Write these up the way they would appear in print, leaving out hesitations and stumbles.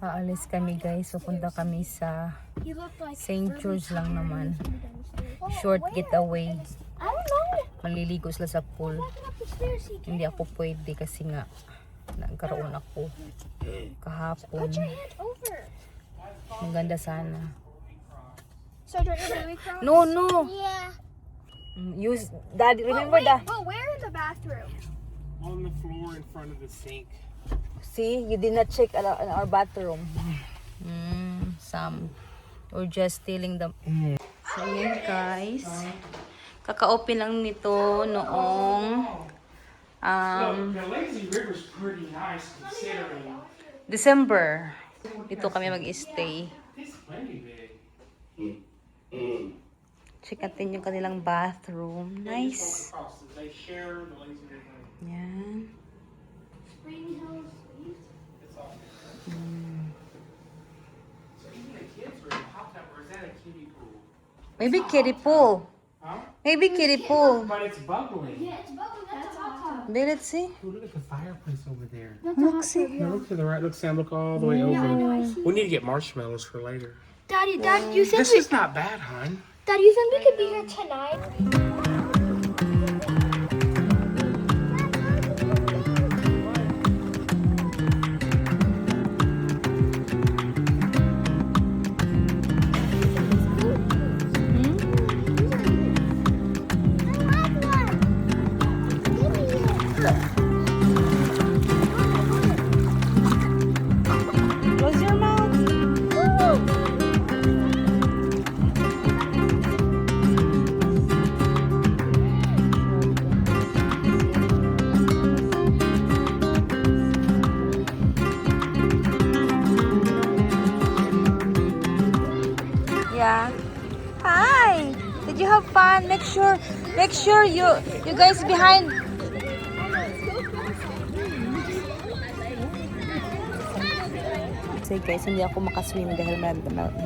Aalis kami guys. Pupunta kami sa St. George lang naman. Short getaway. Maliligo sila sa pool. Hindi ako pwede kasi nga nagkaroon ako kahapon. Maganda sana. No, no. Yeah. Use Daddy. Remember that. But where is the bathroom? On the floor in front of the sink. See, you did not check in our bathroom. Some. Or just stealing the. So yun guys. Kaka-open lang nito noong The lazy river's pretty nice considering. December. Dito kami mag-stay. It's plenty big. Check natin yung kanilang bathroom. Nice. They share the lazy river. Yan. Spring Hills East. It's all. So even the kids are in the hot tub, or is that a kiddie pool? Maybe kiddie pool. Huh? Maybe kiddie pool. But it's bubbling. Yeah, it's bubbling. That's a hot tub. Wait, let's see. Oh, look at the fireplace over there. Look, see. No, look to the right. Look, Sam, look all the way over. We need to get marshmallows for later. Daddy, you think This is not bad, hon. Dad, you think we could be here tonight? Close your mouth. Yeah. Hi. Did you have fun? Make sure you guys behind. Kasi guys, hindi ako makaswim dahil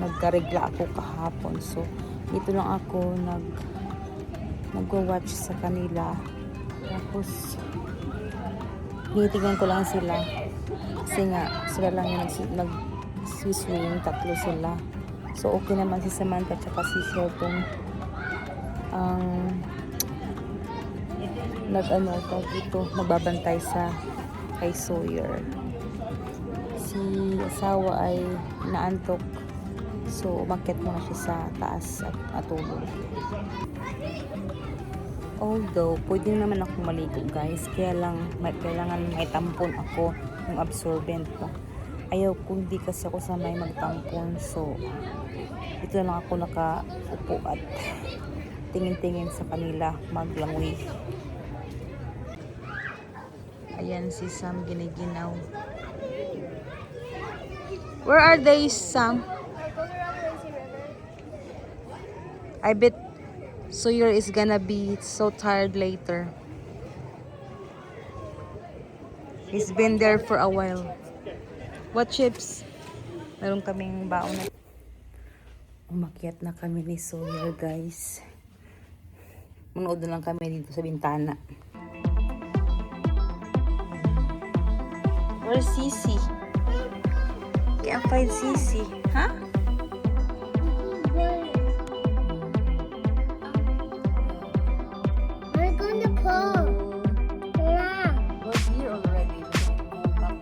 nagkaregla ako kahapon. So, dito lang ako nagwa-watch sa kanila. Tapos, tinitingnan ko lang sila. Kasi nga, sila lang yung nag-swim, tatlo sila. So, okay naman si Samantha at si Shelton ang magbabantay sa kay Sawyer. Si asawa ay naantok. So, umakyat muna siya sa taas at tulog. Although, pwede naman ako maligo guys. Kaya lang, kailangan may tampon ako ng absorbent pa. Ayaw kung di kasi ako sanay magtampon. So, ito lang ako nakaupo at tingin-tingin sa kanila maglangoy. Ayan si Sam giniginaw. Where are they, Sam? I bet Sawyer is gonna be so tired later. He's been there for a while. What chips? Meron kaming baon na. Umakyat na kami ni Sawyer, guys. Manood na lang kami dito sa bintana. Where's Sisi? Can't find Sisi. Huh? We're going to pull. Yeah. Was here already. Go back.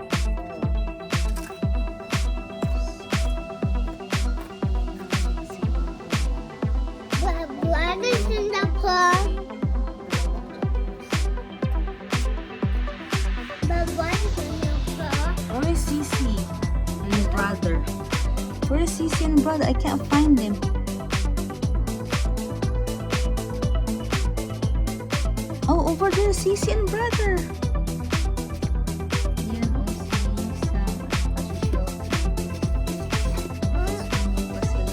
Blood is in the pool. The blood is in the pool. Where is Sisi and his brother? Where is Sisi and brother? I can't find them. Oh, over there, Sisi and brother. Yan, oh, si Sam at si Shelton. Swimming pa sila.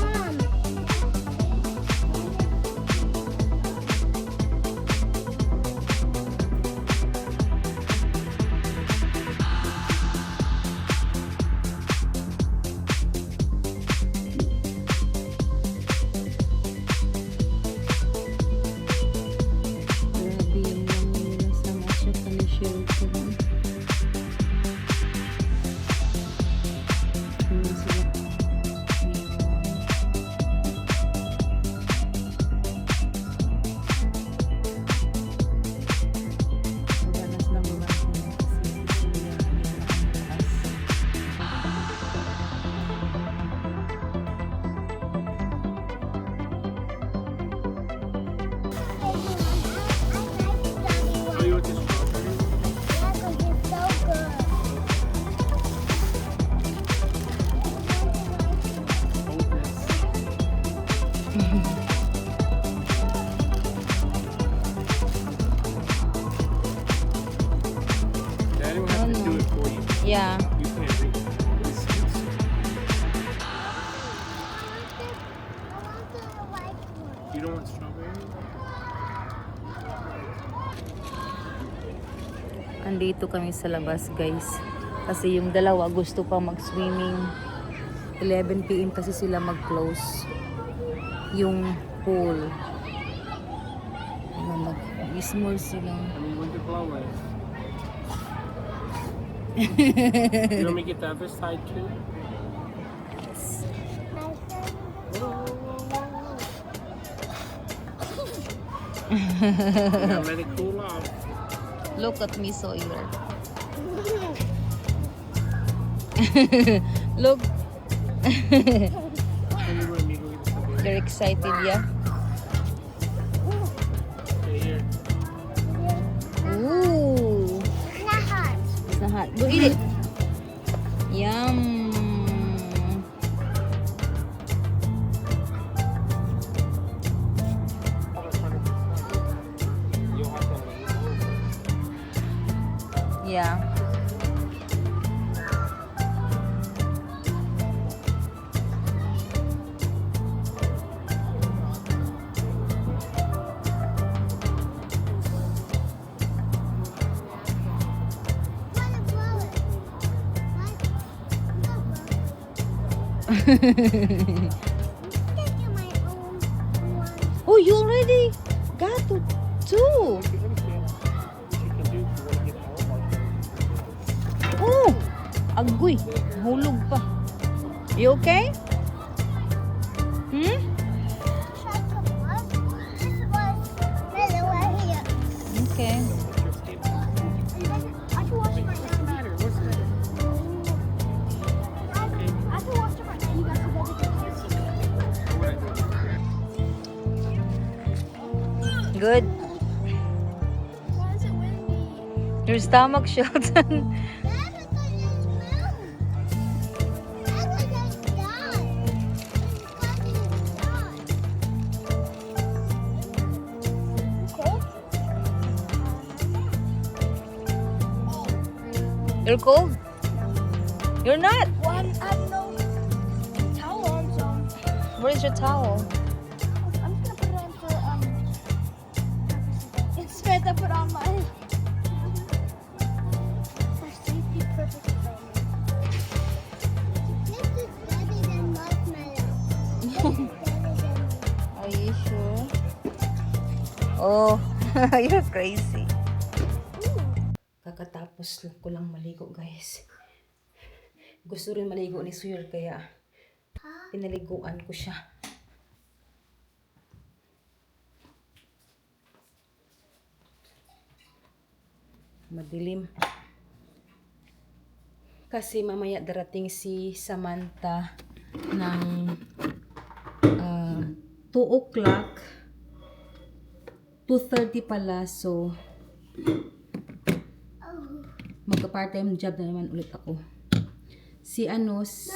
Mom. Grabe yung Yeah. You can't read it. It's sweet. I want the white one. You don't want strawberry? Andito kami sa labas, guys. Kasi yung dalawa gusto pa mag-swimming. 11 PM kasi sila mag-close yung pool. Mag-small sila. I mean, when to blow it. You want me to get the other side too? Now let it cool off. Look at me, Sawyer. Look. Tell me where amigo is the They're excited, yeah? Okay, here. Ooh. Not hot. It's not hot. Go eat it. Yum. You'll have to leave. Yeah. Wanna blow it? What? Take my own one. Oh, you already got to two. Let me see what you can do if you want to get all of them. Oh, agoy. Hulog pa. You okay? Hmm? Shut the fuck. This was really right here. Okay. I can wash it right now. Matter. What's the matter? I can wash it right now. You guys can go to the Good. Why is it windy? Your stomach, Shelton. You're cold? You're not. Well, I have no towel on, so Where's your towel? I'm just gonna put it on for it's good to put on my for safety purposes. This is better than marshmallow. Are you sure? Oh, you're crazy. Kakatapos ko lang maligo, guys. Gusto rin maligo ni Sawyer, kaya pinaliguan ko siya. Madilim. Kasi mamaya darating si Samantha ng 2 o'clock. 2:30 pala, so magka-part-time job na naman ulit ako. Si Anos,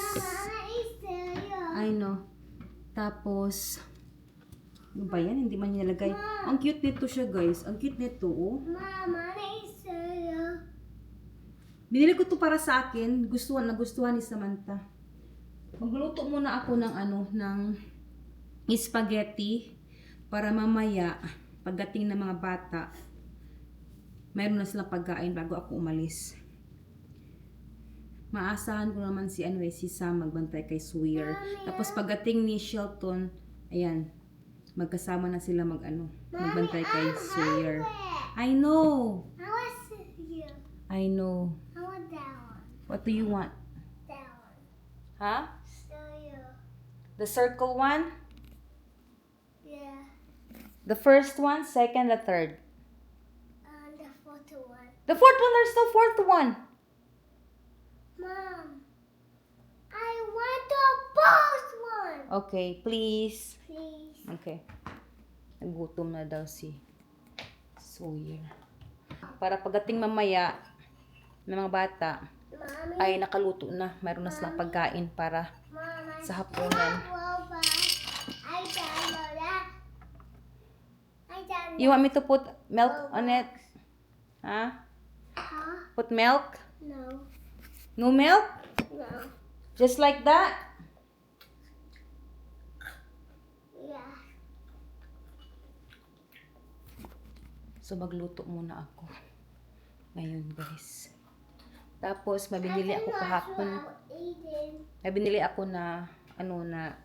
I know. Tapos, ano ba yan? Hindi man niya nilagay. Ang cute nito siya, guys. Ang cute nito, oh. Mama, cereal. Binili ko to para sa akin. Nagustuhan ni Samantha. Magluto muna ako ng ng spaghetti para mamaya, pagdating ng mga bata, mayroon na silang pagkain bago ako umalis. Maasahan ko naman si Sam magbantay kay Sawyer. Tapos pagdating ni Shelton, ayan, magkasama na sila magbantay kay Sawyer. I know. I want cereal. I know. I want that one. What do you want? That one. Huh? Cereal. The circle one? Yeah. The first one, second, the third. And the fourth one. The fourth one, there's no fourth one. Mom, I want the first one. Okay, please. Please. Okay. Nagutom na daw si Sawyer. Para pagdating mamaya ng mga bata, Mommy, ay nakaluto na. Mayroon na silang pagkain para Mom, I sa hapunan. robot. I download that. I download. You want me to put milk on it? Huh? Huh? Put milk? No. No milk? No. Just like that? Yeah. So, magluto muna ako. Ngayon, guys. Tapos, mabinili ako kahapon. Mabinili ako na, na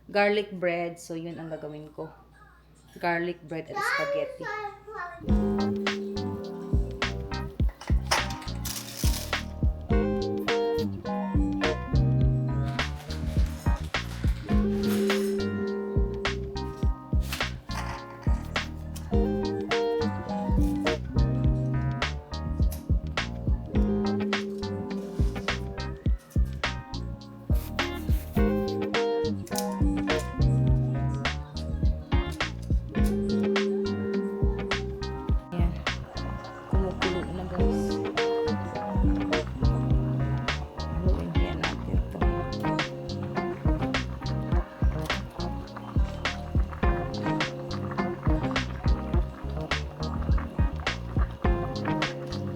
garlic bread. So, yun ang gagawin ko. Garlic bread at spaghetti. Ayan. Kumukulo na, guys. Haluin yan natin ito.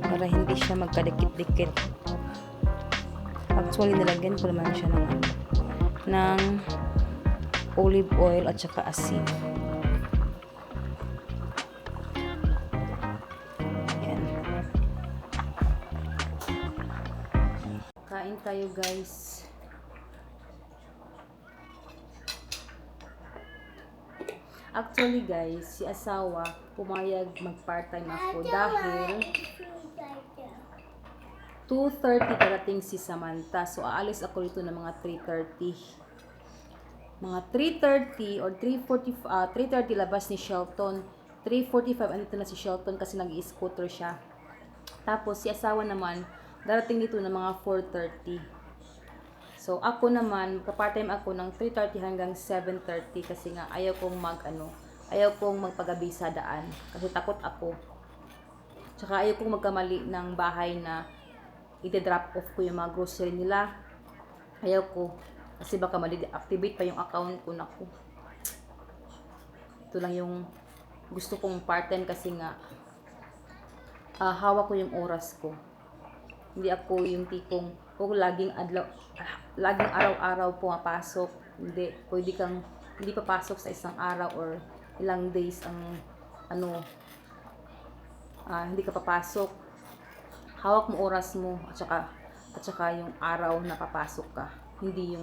Para hindi siya magkadikit-dikit. Actually, nilagyan ko naman siya ng olive oil at saka asin. Ayan. Kain tayo, guys. Actually, guys, si asawa pumayag mag-part-time ako dahil 2:30 karating si Samantha. So, aalis ako dito ng mga 3:30. Mga 3:30 or 3:30 labas ni Shelton. 3:45 andito na si Shelton kasi nag-i-scooter siya. Tapos, si asawa naman, darating dito ng mga 4:30. So, ako naman, pa-part-time ako ng 3:30 hanggang 7:30 kasi nga ayaw kong ayaw kong magpagabi sa daan kasi takot ako. Tsaka ayaw kong magkamali ng bahay na i-drop off ko yung mga grocery nila. Ayaw ko kasi baka mali-activate pa yung account ko. Naku. Ito lang yung gusto kong part-time kasi nga hawak ko yung oras ko. Hindi ako yung tipong laging araw-araw pumapasok. Hindi, hindi papasok sa isang araw or ilang days ang hindi ka papasok. Hawak mo oras mo at saka yung araw na papasok ka. Hindi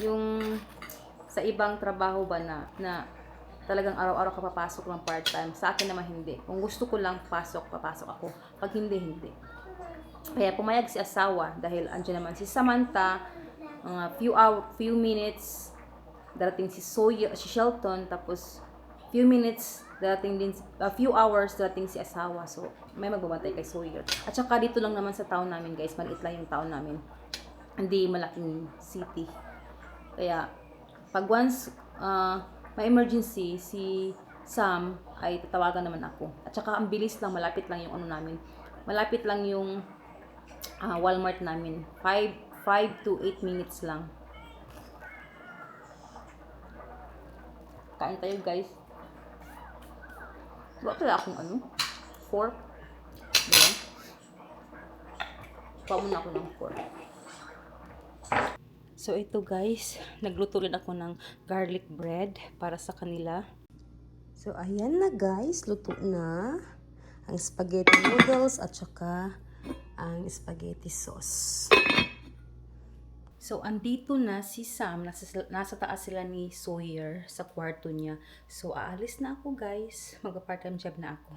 yung sa ibang trabaho ba na talagang araw-araw ka papasok ng part-time. Sa akin naman hindi. Kung gusto ko lang papasok ako. Pag hindi. Kaya pumayag si asawa dahil andyan naman si Samantha, few minutes darating si Shelton, tapos few hours darating si asawa. So may magbabantay kay Sawyer. At saka dito lang naman sa town namin, guys, maliit lang yung town namin. Hindi malaking city. Kaya pag once may emergency si Sam ay tatawagan naman ako. At saka ang bilis lang, malapit lang yung namin. Malapit lang yung Walmart namin. 5 to 8 minutes lang. Kain tayo, guys. Wala pala akong fork. Diba? Kuha muna ako ng fork. So, ito, guys. Nagluto rin ako ng garlic bread para sa kanila. So, ayan na, guys. Luto na ang spaghetti noodles at saka ang spaghetti sauce. So, andito na si Sam. Nasa taas sila ni Sawyer sa kwarto niya. So, aalis na ako, guys. Mag-part-time job na ako.